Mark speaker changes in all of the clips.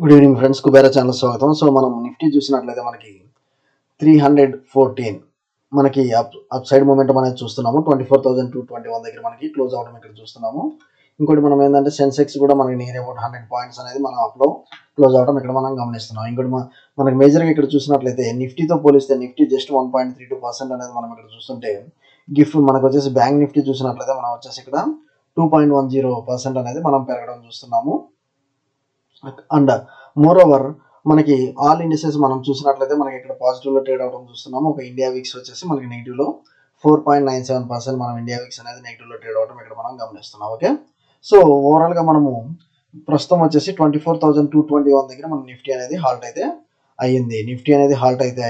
Speaker 1: Good evening friends, Kubera channel స్వాగతం. So మనం Nifty చూసినట్లయితే మనకి 314 మనకి అప్ సైడ్ మూమెంటం అనేది చూస్తున్నాము. 24,221 దగ్గర మనకి క్లోజ్ అవడం ఇక్కడ చూస్తున్నాము. ఇంకోటి మనం ఏంటంటే సెన్సెక్స్ కూడా మనకి నియర్ అబౌట్ 100 పాయింట్స్ అనేది మనం అప్లో క్లోజ్ అవడం ఇక్కడ మనం గమనిస్తున్నాం. ఇంకోటి మనకి మేజర్గా ఇక్కడ చూసినట్లయితే నిఫ్టీతో పోలిస్తే నిఫ్టీ జస్ట్ 1.32% అనేది మనం ఇక్కడ చూస్తుంటే గిఫ్ట్ మనకు వచ్చేసి బ్యాంక్ నిఫ్టీ చూసినట్లయితే మనం వచ్చేసి ఇక్కడ 2.10% అనేది మనం పెరగడం చూస్తున్నాము. అండ్ మోర్ ఓవర్ మనకి ఆల్ ఇండిసెస్ మనం చూసినట్లయితే మనకి ఇక్కడ పాజిటివ్లో ట్రేడ్ అవడం చూస్తున్నాము. ఒక ఇండియా వీక్స్ వచ్చేసి మనకి నెగిటివ్లో 4.97% మనం ఇండియా వీక్స్ అనేది నెగిటివ్లో ట్రేడ్ అవడం ఇక్కడ మనం గమనిస్తున్నాం. ఓకే, సో ఓవరాల్గా మనము ప్రస్తుతం వచ్చేసి 24,221 దగ్గర మన నిఫ్టీ అనేది హాల్ట్ అయితే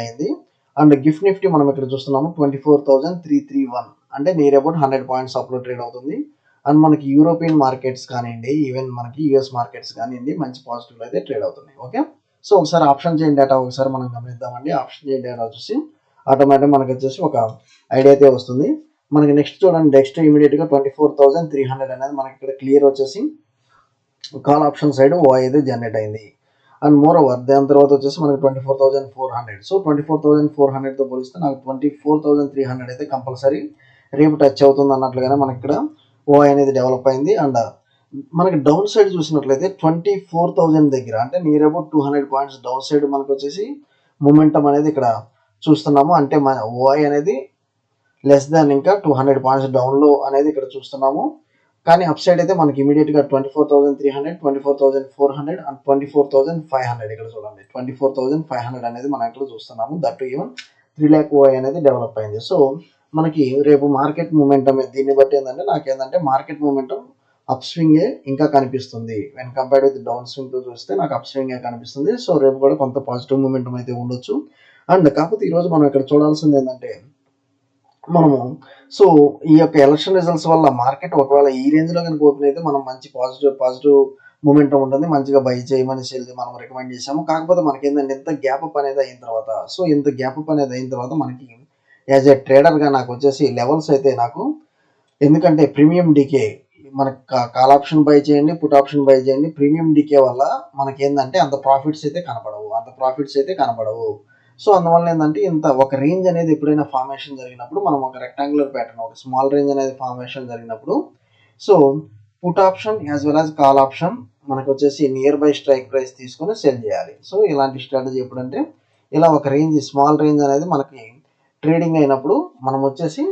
Speaker 1: అయ్యింది. అండ్ గిఫ్ట్ నిఫ్టీ మనం ఇక్కడ చూస్తున్నాము 24,331 అంటే నియర్ అబౌట్ 100 పాయింట్స్ అప్లో ట్రేడ్ అవుతుంది. అండ్ మనకి యూరోపియన్ మార్కెట్స్ కానివ్వండి, ఈవెన్ మనకి యుఎస్ మార్కెట్స్ కానివ్వండి, మంచి పాజిటివ్ అయితే ట్రేడ్ అవుతున్నాయి. ఓకే, సో ఒకసారి ఆప్షన్ చైన్ డేటా ఒకసారి మనం గమనిద్దామండి. ఆప్షన్ చైన్ డేటా చూసి ఆటోమేటిక్ మనకి వచ్చేసి ఒక ఐడియా అయితే వస్తుంది. మనకి నెక్స్ట్ చూడండి, నెక్స్ట్ ఇమీడియట్గా 24,300 అనేది మనకి ఇక్కడ క్లియర్ వచ్చేసి కాల్ ఆప్షన్ సైడ్ ఓ అయితే జనరేట్ అయింది. అండ్ మోర్ ఓవర్ దాని తర్వాత వచ్చేసి మనకి 24,400. సో 24,400తో పోలిస్తే నాకు 24,300 అయితే కంపల్సరీ రేపు టచ్ అవుతుంది అన్నట్లుగానే మనకి ఇక్కడ ఓ అనేది డెవలప్ అయింది. అండ్ మనకి డౌన్ సైడ్ చూసినట్లయితే 24,000 దగ్గర అంటే near about 200 points down side మనకు వచ్చేసి మూమెంటం అనేది ఇక్కడ చూస్తున్నాము. అంటే మన ఓఐ అనేది లెస్ దాన్ ఇంకా 200 పాయింట్స్ డౌన్లో అనేది ఇక్కడ చూస్తున్నాము. కానీ అప్ సైడ్ అయితే మనకి ఇమీడియట్గా 24,300, 24,400 అండ్ 24,500 ఇక్కడ చూడండి 24,500 అనేది మనం ఇక్కడ చూస్తున్నాము. దట్ ఈవెన్ 3 lakh ఓఐ అనేది డెవలప్ అయింది. సో మనకి రేపు మార్కెట్ మూమెంటం దీన్ని బట్టి ఏంటంటే మార్కెట్ మూమెంటం అప్ స్వింగే ఇంకా కనిపిస్తుంది. When compared with down swing తో చూస్తే నాకు అప్ స్వింగే కనిపిస్తుంది. సో రేపు కూడా కొంత పాజిటివ్ మూమెంటం అయితే ఉండొచ్చు. అండ్ కాకపోతే ఈరోజు మనం ఇక్కడ చూడాల్సింది ఏంటంటే మనము సో ఈ యొక్క ఎలక్షన్ రిజల్ట్స్ వల్ల మార్కెట్ ఒకవేళ ఈ రేంజ్ లో కనుక ఓపెన్ అయితే మనం మంచి పాజిటివ్ మూమెంటం ఉంటుంది. మంచిగా బై చేయమని మనం రికమెండ్ చేసాము. కాకపోతే మనకి ఏంటంటే ఇంత గ్యాప్ అప్ అనేది అయిన తర్వాత మనకి యాజ్ ఏ ట్రేడర్గా నాకు వచ్చేసి లెవెల్స్ అయితే నాకు ఎందుకంటే ప్రీమియం డికే మనకు కాల్ ఆప్షన్ బై చేయండి, పుట్ ఆప్షన్ బై చేయండి, ప్రీమియం డికే వల్ల మనకి ఏంటంటే అంత ప్రాఫిట్స్ అయితే కనపడవు. సో అందువల్ల ఏంటంటే ఇంత ఒక రేంజ్ అనేది ఎప్పుడైనా ఫార్మేషన్ జరిగినప్పుడు మనం ఒక రెక్టాంగులర్ ప్యాటర్న్ ఒక స్మాల్ రేంజ్ అనేది ఫార్మేషన్ జరిగినప్పుడు so put option as well as call option మనకు వచ్చేసి నియర్ బై స్ట్రైక్ ప్రైస్ తీసుకొని సెల్ చేయాలి. సో ఇలాంటి స్ట్రాటజీ ఎప్పుడంటే ఇలా ఒక రేంజ్ స్మాల్ రేంజ్ అనేది మనకి ట్రేడింగ్ అయినప్పుడు మనం వచ్చేసి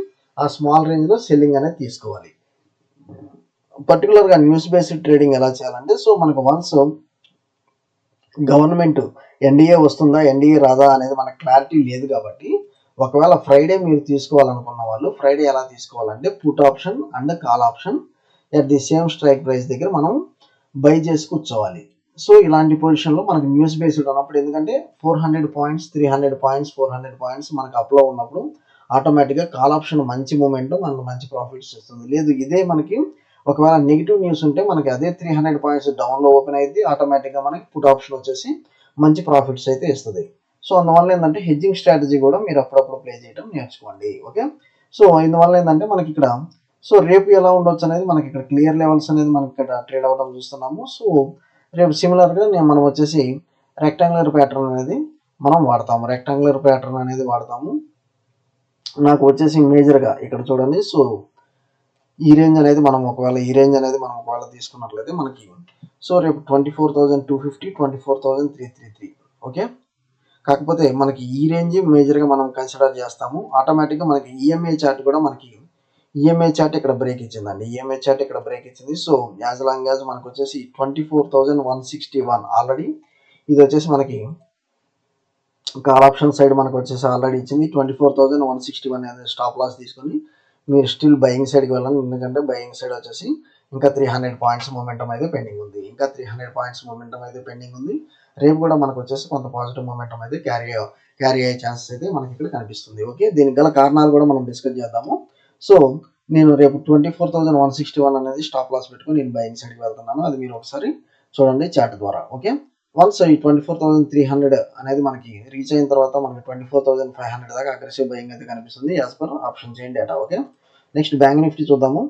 Speaker 1: ఆ స్మాల్ రేంజ్లో సెల్లింగ్ అనేది తీసుకోవాలి. పర్టికులర్గా న్యూస్ బేస్డ్ ట్రేడింగ్ ఎలా చేయాలంటే సో మనకు వన్స్ గవర్నమెంట్ ఎన్డీఏ వస్తుందా ఎన్డీఏ రాదా అనేది మనకు క్లారిటీ లేదు. కాబట్టి ఒకవేళ ఫ్రైడే మీరు తీసుకోవాలనుకున్న వాళ్ళు ఫ్రైడే ఎలా తీసుకోవాలంటే put option and call option at the same strike price దగ్గర మనం బై చేసి కూర్చోవాలి. సో ఇలాంటి పొజిషన్లో మనకు న్యూస్ బేస్డ్ ఉన్నప్పుడు ఎందుకంటే 400 పాయింట్స్ 300 పాయింట్స్ 400 పాయింట్స్ మనకు అప్లో ఉన్నప్పుడు ఆటోమేటిక్గా కాల్ ఆప్షన్ మంచి మూమెంట్ మనకు మంచి ప్రాఫిట్స్ ఇస్తుంది. లేదు ఇదే మనకి ఒకవేళ నెగిటివ్ న్యూస్ ఉంటే మనకి అదే 300 పాయింట్స్ డౌన్లో ఓపెన్ అయితే ఆటోమేటిక్గా మనకి పుట్ ఆప్షన్ వచ్చేసి మంచి ప్రాఫిట్స్ అయితే ఇస్తుంది. సో అందువల్ల ఏంటంటే హెడ్జింగ్ స్ట్రాటజీ కూడా మీరు అప్పుడప్పుడు ప్లే చేయడం నేర్చుకోండి. ఓకే, సో ఇందువల్ల ఏంటంటే మనకి ఇక్కడ సో రేపు ఎలా ఉండొచ్చు అనేది మనకి ఇక్కడ క్లియర్ లెవెల్స్ అనేది మనకి ఇక్కడ ట్రేడ్ అవ్వడం చూస్తున్నాము. సో రేపు సిమిలర్గా మనం వచ్చేసి రెక్టాంగులర్ ప్యాటర్న్ అనేది వాడతాము. నాకు వచ్చేసి మేజర్గా ఇక్కడ చూడండి. సో ఈ రేంజ్ అనేది మనం ఒకవేళ తీసుకున్నట్లయితే మనకి సో రేపు 24,250 24,333. ఓకే, కాకపోతే మనకి ఈ రేంజ్ మేజర్గా మనం కన్సిడర్ చేస్తాము. ఆటోమేటిక్గా మనకి ఈఎంఐ చార్ట్ ఇక్కడ బ్రేక్ ఇచ్చింది. సో యాజ్ లాంగ్ యాజ్ మనకు వచ్చేసి 24,161 ఆల్రెడీ ఇది వచ్చేసి మనకి కాల్ ఆప్షన్ సైడ్ మనకు వచ్చేసి ఆల్రెడీ ఇచ్చింది. 24,161 అనేది స్టాప్ లాస్ తీసుకొని మీరు స్టిల్ బయింగ్ సైడ్కి వెళ్ళండి. ఎందుకంటే బయింగ్ సైడ్ వచ్చేసి ఇంకా 300 పాయింట్స్ మూమెంటం అయితే పెండింగ్ ఉంది. రేపు కూడా మనకు వచ్చేసి కొంత పాజిటివ్ మూమెంటం అయితే క్యారీ అయ్యే ఛాన్సెస్ అయితే మనకి ఇక్కడ కనిపిస్తుంది. ఓకే, దీనికి గల కారణాలు కూడా మనం డిస్కస్ చేద్దాము. సో నేను రేపు 24,161 అనేది స్టాప్ లాస్ పెట్టుకుని నేను బయింగ్ సైడ్కి వెళ్తున్నాను. అది మీరు ఒకసారి చూడండి చార్ట్ ద్వారా. ఓకే, వన్స్ ఈ 24,300 అనేది మనకి రీచ్ అయిన తర్వాత మనకి 24,500 దాకా అగ్రెసివ్ బయింగ్ అయితే కనిపిస్తుంది as per option chain data. Okay, next bank Nifty చూద్దాము.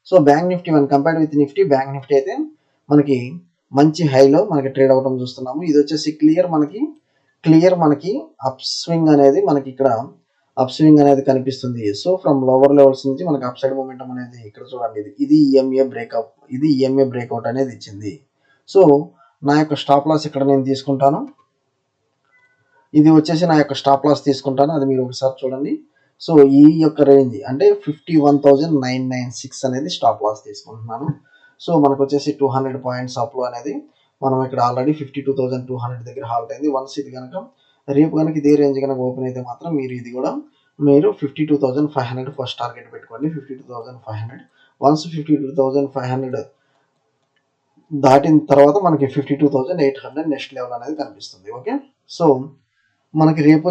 Speaker 1: So bank Nifty one compared with Nifty bank Nifty అయితే మనకి మంచి హైలో మనకి ట్రేడ్ అవడం చూస్తున్నాము. ఇది వచ్చేసి క్లియర్ మనకి అప్ స్వింగ్ అనేది మనకి ఇక్కడ అప్ స్వింగ్ అనేది కనిపిస్తుంది. సో ఫ్రమ్ లోవర్ లెవెల్స్ నుంచి మనకి అప్ సైడ్ మొమెంటం అనేది ఇక్కడ చూడండి, ఇది ఈఎంఏ బ్రేక్అప్, ఇది ఈఎంఏ బ్రేక్అవుట్ అనేది ఇచ్చింది. సో నా యొక్క స్టాప్ లాస్ ఇక్కడ నేను తీసుకుంటాను. ఇది వచ్చేసి నా యొక్క స్టాప్ లాస్ తీసుకుంటాను, అది మీరు ఒకసారి చూడండి. సో ఈ యొక్క రేంజ్ అంటే 51,996 అనేది స్టాప్ లాస్ తీసుకుంటున్నాను. సో మనకు వచ్చేసి 200 పాయింట్స్ అప్లో అనేది మనం ఇక్కడ ఆల్రెడీ 52,200 దగ్గర హాల్ట్ అయింది. వన్స్ ఇది కనుక రేపు కనుక ఇదే రేంజ్ కనుక ఓపెన్ అయితే మాత్రం మీరు 52,500 ఫస్ట్ టార్గెట్ పెట్టుకోండి. 52,500 వన్స్ 52,500 దాటిన తర్వాత మనకి 52,800 నెక్స్ట్ లెవెల్ అనేది కనిపిస్తుంది. ఓకే, సో మనకి రేపు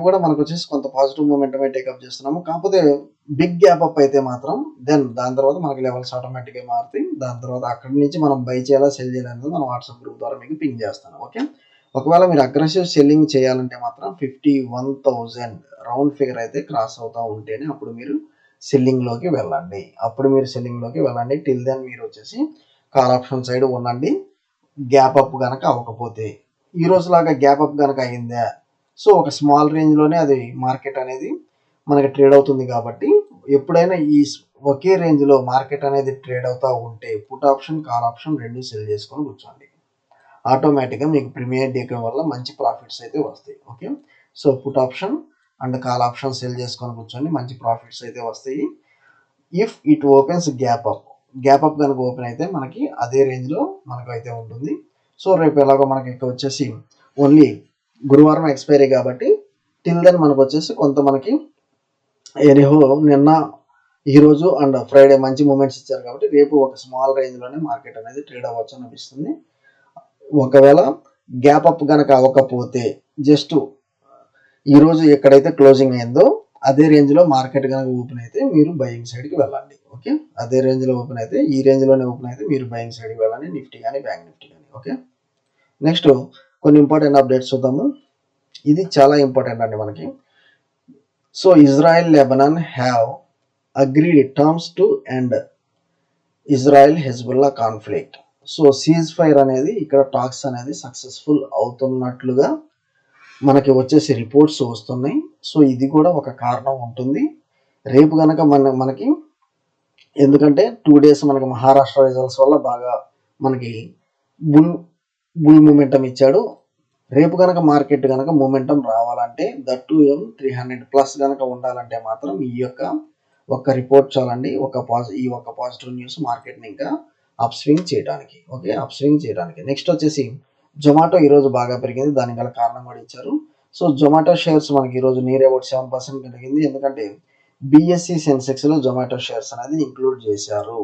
Speaker 1: కూడా మనకు వచ్చేసి కొంత పాజిటివ్ మూమెంటమే టేకప్ చేస్తున్నాము. కాకపోతే బిగ్ గ్యాప్ అప్ అయితే మాత్రం దాని తర్వాత మనకి లెవెల్స్ ఆటోమేటిక్గా మారుతాయి. దాని తర్వాత అక్కడి నుంచి మనం బై చేయాలా సెల్ చేయాలనేది మనం వాట్సాప్ గ్రూప్ ద్వారా మీకు పింగ్ చేస్తాను. ఓకే, ఒకవేళ మీరు అగ్రెసివ్ సెల్లింగ్ చేయాలంటే మాత్రం 51,000 రౌండ్ ఫిగర్ అయితే క్రాస్ అవుతూ ఉంటేనే అప్పుడు మీరు సెల్లింగ్లోకి వెళ్ళండి. టిల్ దెన్ మీరు వచ్చేసి కాల్ ఆప్షన్ సైడ్ ఉండండి. గ్యాప్ అప్ కనుక అవ్వకపోతే ఈ రోజులాగా గ్యాప్ అప్ కనుక అయిందా, సో ఒక స్మాల్ రేంజ్లోనే అది మార్కెట్ అనేది మనకి ట్రేడ్ అవుతుంది. కాబట్టి ఎప్పుడైనా ఈ ఒకే రేంజ్లో మార్కెట్ అనేది ట్రేడ్ అవుతూ ఉంటే పుట్ ఆప్షన్ కాల్ ఆప్షన్ రెండు సెల్ చేసుకొని కూర్చోండి. ఆటోమేటిక్గా మీకు ప్రీమియర్ డేక్ వల్ల మంచి ప్రాఫిట్స్ అయితే వస్తాయి. Okay, so put option and call option cell చేసుకొని కూర్చోండి, మంచి ప్రాఫిట్స్ అయితే వస్తాయి. If it opens gap up కనుక ఓపెన్ అయితే మనకి అదే రేంజ్లో మనకు అయితే ఉంటుంది. సో రేపు ఎలాగో మనకి ఇక్కడ వచ్చేసి ఓన్లీ గురువారం ఎక్స్పైరీ కాబట్టి టిల్ దెన్ మనకు వచ్చేసి కొంత మనకి ఎనీహో నిన్న ఈరోజు అండ్ ఫ్రైడే మంచి మూమెంట్స్ ఇచ్చారు కాబట్టి రేపు ఒక స్మాల్ రేంజ్లోనే మార్కెట్ అనేది ట్రేడ్ అవ్వచ్చు అనిపిస్తుంది. ఒకవేళ గ్యాప్ అప్ కనుక అవ్వకపోతే జస్ట్ ఈరోజు ఎక్కడైతే క్లోజింగ్ అయిందో అదే రేంజ్లో మార్కెట్ కనుక ఓపెన్ అయితే మీరు బయింగ్ సైడ్కి వెళ్ళండి. ఓకే, అదే రేంజ్లో ఓపెన్ అయితే ఈ రేంజ్లోనే ఓపెన్ అయితే మీరు బయింగ్ సైడ్కి వెళ్ళండి, నిఫ్టీ కానీ బ్యాంక్ నిఫ్టీ కానీ. ఓకే, నెక్స్ట్ కొన్ని ఇంపార్టెంట్ అప్డేట్స్ చూద్దాము. ఇది చాలా ఇంపార్టెంట్ అండి మనకి. So Israel Lebanon have agreed terms to end Israel Hezbollah conflict. So cease fire అనేది ఇక్కడ టాక్స్ అనేది సక్సెస్ఫుల్ అవుతున్నట్లుగా మనకి వచ్చేసి రిపోర్ట్స్ వస్తున్నాయి. సో ఇది కూడా ఒక కారణం ఉంటుంది. రేపు కనుక మనకి ఎందుకంటే 2 days మనకి మహారాష్ట్ర రిజల్ట్స్ వల్ల బాగా మనకి బుల్ మూమెంటం ఇచ్చాడు. రేపు కనుక మార్కెట్ కనుక మూమెంటం రావాలంటే దట్టు 300+ కనుక ఉండాలంటే మాత్రం ఈ యొక్క ఒక రిపోర్ట్ చాలండి, ఈ ఒక్క పాజిటివ్ న్యూస్ మార్కెట్ని ఇంకా అప్ స్వింగ్ చేయడానికి. ఓకే, అప్ స్వింగ్ చేయడానికి. నెక్స్ట్ వచ్చేసి జొమాటో ఈరోజు బాగా పెరిగింది, దానికి గల కారణం కూడా ఇచ్చారు. సో జొమాటో షేర్స్ మనకి ఈరోజు నియర్ అబౌట్ 7% పెరిగింది. ఎందుకంటే బిఎస్సి సెన్సెక్స్లో జొమాటో షేర్స్ అనేది ఇంక్లూడ్ చేశారు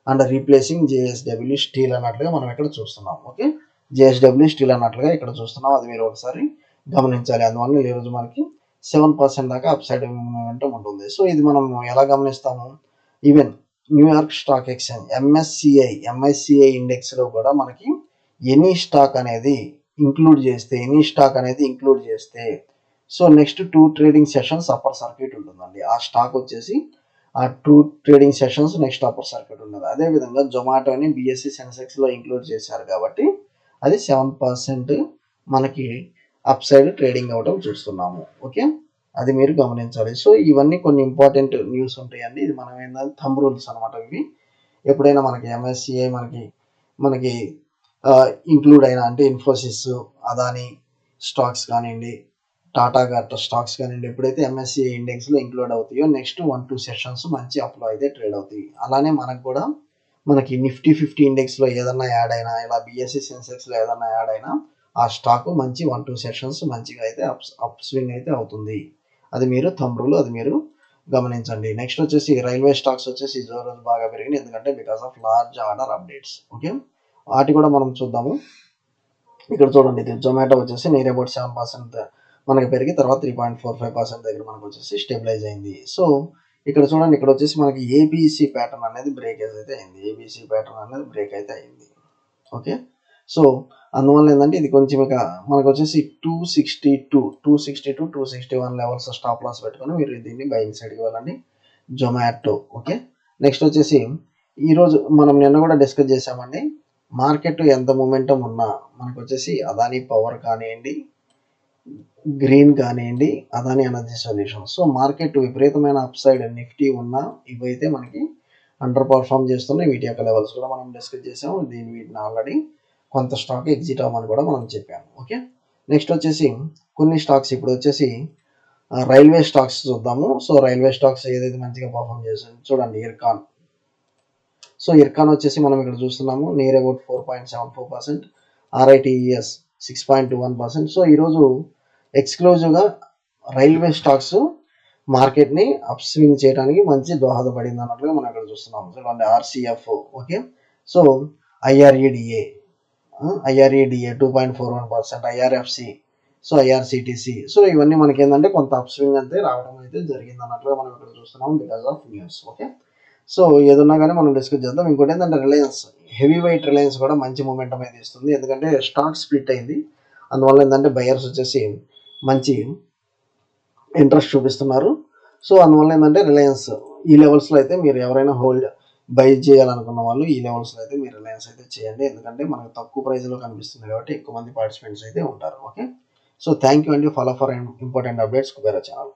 Speaker 1: అండ్ రీప్లేసింగ్ జేఎస్డబ్ల్యూ స్టీల్ అన్నట్లుగా మనం ఇక్కడ చూస్తున్నాం. ఓకే, జేఎస్డబ్ల్యూ స్టీల్ అన్నట్లుగా ఇక్కడ చూస్తున్నాం, అది మీరు ఒకసారి గమనించాలి. అందువల్ల ఈరోజు మనకి 7% దాకా అప్ సైడ్ మూమెంటం ఉంటుంది. సో ఇది మనం ఎలా గమనిస్తాము, ఈవెన్ న్యూయార్క్ స్టాక్ ఎక్స్చేంజ్ ఎంఐసిఐ ఇండెక్స్లో కూడా మనకి ఎనీ స్టాక్ అనేది ఇంక్లూడ్ చేస్తే so next 2 trading sessions upper circuit ఉంటుందండి. ఆ స్టాక్ వచ్చేసి ఆ 2 trading sessions next upper circuit ఉన్నది. అదేవిధంగా జొమాటోని బిఎస్సి సెన్సెక్స్లో ఇంక్లూడ్ చేశారు కాబట్టి అది 7% మనకి అప్ సైడ్ ట్రేడింగ్ అవ్వడం చూస్తున్నాము. ఓకే, అది మీరు గమనించాలి. సో ఇవన్నీ కొన్ని ఇంపార్టెంట్ న్యూస్ ఉంటాయండి. ఇది మనం ఏంటంటే థంబ్ రూల్స్ అనమాట. ఇవి ఎప్పుడైనా మనకి ఎంఎస్సిఐ మనకి ఇంక్లూడ్ అయిన అంటే ఇన్ఫోసిస్, అదాని స్టాక్స్ కానివ్వండి, టాటా గట్ట స్టాక్స్ కానివ్వండి, ఎప్పుడైతే ఎంఎస్సిఐ ఇండెక్స్లో ఇంక్లూడ్ అవుతాయో నెక్స్ట్ 1-2 సెషన్స్ మంచి అప్లో అయితే ట్రేడ్ అవుతాయి. అలానే మనకు కూడా మనకి నిఫ్టీ 50 ఇండెక్స్లో ఏదన్నా యాడ్ అయినా, ఇలా బిఎస్సి సెన్సెక్స్లో ఏదన్నా యాడ్ అయినా ఆ స్టాక్ మంచి 1-2 సెషన్స్ మంచిగా అయితే అప్ స్వింగ్ అయితే అవుతుంది. అది మీరు థంబ్ రూల్, అది మీరు గమనించండి. నెక్స్ట్ వచ్చేసి రైల్వే స్టాక్స్ వచ్చేసి ఈ రోజు బాగా పెరిగింది, ఎందుకంటే because of large order updates. Okay, వాటి కూడా మనం చూద్దాము. ఇక్కడ చూడండి, ఇది జొమాటో వచ్చేసి నియర్ అబౌట్ 7% మనకి పెరిగి తర్వాత 3.45% దగ్గర మనకు వచ్చేసి స్టెబిలైజ్ అయింది. సో ఇక్కడ చూడండి, ఇక్కడ వచ్చేసి మనకి ఏబిసి ప్యాటర్న్ అనేది బ్రేక్ అయితే అయింది. ఓకే, సో అందువల్ల ఏంటంటే ఇది కొంచెం ఇక మనకు వచ్చేసి 261 లెవెల్స్ స్టాప్ లాస్ పెట్టుకొని మీరు దీన్ని బయింగ్ సైడ్కి వెళ్ళండి జొమాటో. ఓకే, నెక్స్ట్ వచ్చేసి ఈరోజు మనం నిన్న కూడా డిస్కస్ చేసామండి, మార్కెట్ ఎంత మూమెంటం ఉన్నా మనకు వచ్చేసి అదానీ పవర్ కానివ్వండి, గ్రీన్ కానివ్వండి, Adani energy solutions. So market విపరీతమైన అప్ సైడ్ నిఫ్టీ ఉన్నా ఇవైతే మనకి అండర్ పర్ఫామ్ చేస్తున్నాయి. వీటి యొక్క లెవెల్స్ కూడా మనం డిస్కస్ చేసాము. వీటిని ఆల్రెడీ కొంత స్టాక్ ఎగ్జిట్ అవ్వమని కూడా మనం చెప్పాము. ఓకే, నెక్స్ట్ వచ్చేసి కొన్ని స్టాక్స్ ఇప్పుడు వచ్చేసి రైల్వే స్టాక్స్ చూద్దాము. సో రైల్వే స్టాక్స్ ఏదైతే మంచిగా పర్ఫామ్ చేస్తుంది చూడండి, ఇర్కాన్. సో ఇర్కాన్ వచ్చేసి మనం ఇక్కడ చూస్తున్నాము నియర్ అబౌట్ 4.74%, RITES 6.21%. సో ఈరోజు ఎక్స్క్లూజివ్గా రైల్వే స్టాక్స్ మార్కెట్ని అప్ స్వింగ్ చేయడానికి మంచి దోహదపడింది అన్నట్లుగా మనం ఇక్కడ చూస్తున్నాం. చూడండి RCF. Okay, so IREDA 2.41%, IRFC, so IRCTC. So ఇవన్నీ మనకి ఏంటంటే కొంత అప్ స్వింగ్ అయితే రావడం అయితే జరిగింది అన్నట్లుగా మనం ఇక్కడ చూస్తున్నాం because of news. Okay, so ఏదన్నా కానీ మనం డిస్కస్ చేద్దాం. ఇంకోటి ఏంటంటే రిలయన్స్, హెవీ వెయిట్ రిలయన్స్ కూడా మంచి మూమెంటం అయితే ఇస్తుంది. ఎందుకంటే స్టాక్ స్ప్లిట్ అయింది, అందువల్ల ఏంటంటే బయర్స్ వచ్చేసి మంచి ఇంట్రెస్ట్ చూపిస్తున్నారు. సో అందువల్ల ఏంటంటే రిలయన్స్ ఈ లెవెల్స్లో అయితే మీరు ఎవరైనా హోల్డ్ బై చేయాలనుకున్న వాళ్ళు ఈ లెవెల్స్లో అయితే మీరు రిలయన్స్ అయితే చేయండి. ఎందుకంటే మనకు తక్కువ ప్రైస్లో కనిపిస్తుంది కాబట్టి ఎక్కువ మంది పార్టిసిపెంట్స్ అయితే ఉంటారు. ఓకే, సో థ్యాంక్ యూ అండి. Follow for important updates Kubera channel.